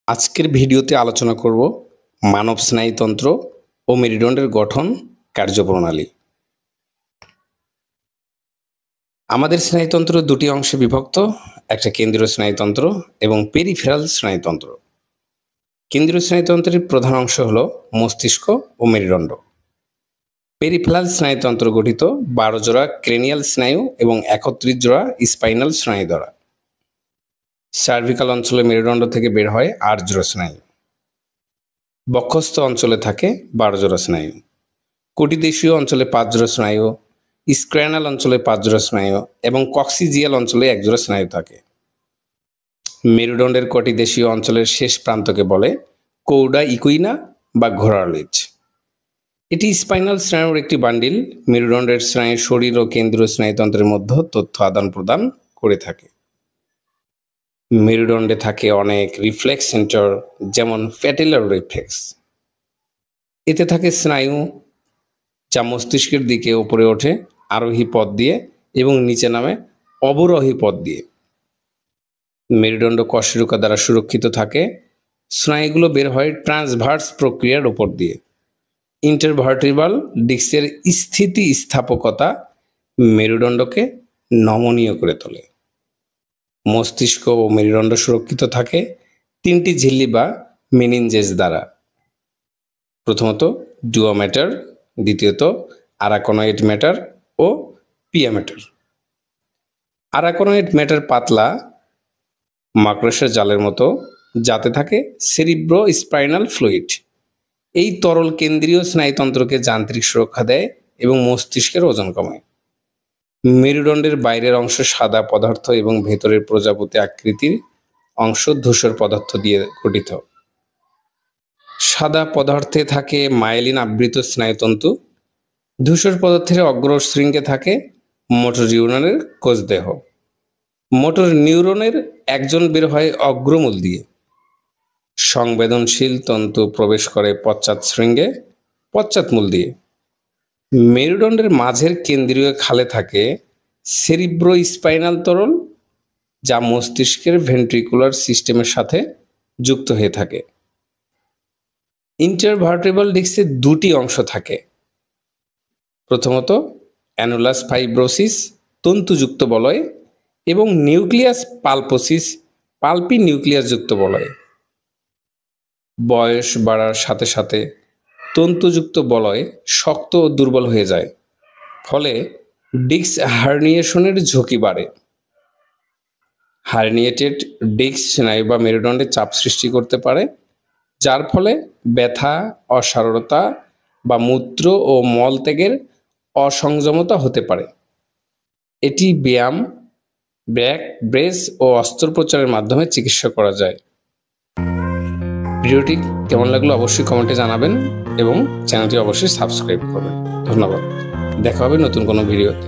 আজকের ভিডিওতে আলোচনা করব মানব স্নায়ুতন্ত্র ও মেরুদণ্ডের গঠন কার্যপ্রণালী। আমাদের স্নায়ুতন্ত্র দুটি অংশে বিভক্ত, একটা কেন্দ্রীয় স্নায়ুতন্ত্র এবং পেরিফেরাল স্নায়ুতন্ত্র। কেন্দ্রীয় স্নায়ুতন্ত্রের প্রধান অংশ হল মস্তিষ্ক ও মেরুদণ্ড। পেরিফেরাল স্নায়ুতন্ত্র গঠিত 12 জোড়া ক্রেনিয়াল স্নায়ু এবং 31 জোড়া স্পাইনাল স্নায়ু দ্বারা। সার্ভিক্যাল অঞ্চলে মেরুদণ্ড থেকে বের হয় 8 জোড়া স্নায়ু। বক্ষস্থ অঞ্চলে থাকে 12 জোড়া স্নায়ু। কটিদেশীয় অঞ্চলে 5 জোড়া স্নায়ু, স্ক্র্যানাল অঞ্চলে 5 জোড়া স্নায়ু এবং কক্সিজিয়াল অঞ্চলে 1 জোড়া স্নায়ু থাকে। মেরুদণ্ডের কটিদেশীয় অঞ্চলের শেষ প্রান্তকে বলে কৌডা ইকুইনা বা ঘোড়ার লেজ। এটি স্পাইনাল স্নায়ুর একটি বান্ডিল মেরুদণ্ডের স্নায়ু শরীর ও কেন্দ্রীয় স্নায়ুতন্ত্রের মধ্যে তথ্য আদান প্রদান করে থাকে। মেরুদণ্ডে থাকে অনেক রিফ্লেক্স সেন্টার, যেমন প্যাটেলার রিফ্লেক্স। এতে থাকে স্নায়ু যা মস্তিষ্কের দিকে উপরে ওঠে আরোহী পথ দিয়ে এবং নিচে নামে অবরোহী পথ দিয়ে। মেরুদণ্ড কশেরুকা দ্বারা সুরক্ষিত থাকে। স্নায়ুগুলো বের হয় ট্রান্সভার্স প্রক্রিয়ার উপর দিয়ে। ইন্টারভার্টিব্রাল ডিস্কের স্থিতিস্থাপকতা মেরুদণ্ডকে নমনীয় করে তোলে। মস্তিষ্ক ও মেরুদণ্ড সুরক্ষিত থাকে 3টি ঝিল্লি বা মেনিনজেস দ্বারা। প্রথমত ডুয়া ম্যাটার, দ্বিতীয়ত আরাকনয়েড ম্যাটার ও পিয়া ম্যাটার। আরাকনয়েড ম্যাটার পাতলা মাকড়সার জালের মতো, যাতে থাকে সেরিব্রো স্পাইনাল ফ্লুইড। এই তরল কেন্দ্রীয় স্নায়ুতন্ত্রকে যান্ত্রিক সুরক্ষা দেয় এবং মস্তিষ্কের ওজন কমায়। মেরুদণ্ডের বাইরের অংশ সাদা পদার্থ এবং ভেতরের প্রজাপতি আকৃতির অংশ ধূসর পদার্থ দিয়ে গঠিত। সাদা পদার্থে থাকে মায়েলিন আবৃত স্নায়ুতন্তু। ধূসর পদার্থের অগ্রশৃঙ্গে থাকে মোটর নিউরনের কোষদেহ। মোটর নিউরনের একজন বের হয় অগ্রমূল দিয়ে। সংবেদনশীল তন্তু প্রবেশ করে পশ্চাৎ শৃঙ্গে পশ্চাৎমূল দিয়ে। মেরুদণ্ডের মাঝের কেন্দ্রীয় খালে থাকে সেরিব্রো স্পাইনাল তরল, যা মস্তিষ্কের ভেন্ট্রিকুলার সিস্টেমের সাথে যুক্ত হয়ে থাকে। ইন্টারভার্টিব্রাল ডিস্কে 2টি অংশ থাকে। প্রথমত অ্যানুলাস ফাইব্রোসিস তন্তুযুক্ত বলয় এবং নিউক্লিয়াস পালপোসিস পালপি নিউক্লিয়াস যুক্ত বলয়। বয়স বাড়ার সাথে সাথে তন্তুযুক্ত বলয় শক্ত ও দুর্বল হয়ে যায়, ফলে ডিস্ক হার্নিয়েশনের ঝুঁকি বাড়ে। হার্নিয়েটেড ডিস্ক স্নায়ু বা মেরুদণ্ডে চাপ সৃষ্টি করতে পারে, যার ফলে ব্যথা, অসাড়তা বা মূত্র ও মলত্যাগের অসংযমতা হতে পারে। এটি ব্যায়াম, ব্যাক ব্রেস ও অস্ত্রোপচারের মাধ্যমে চিকিৎসা করা যায়। ভিডিওটি কেমন লাগলো অবশ্যই কমেন্টে জানাবেন এবং চ্যানেলটি অবশ্যই সাবস্ক্রাইব করবেন। ধন্যবাদ। দেখা হবে নতুন কোনো ভিডিওতে।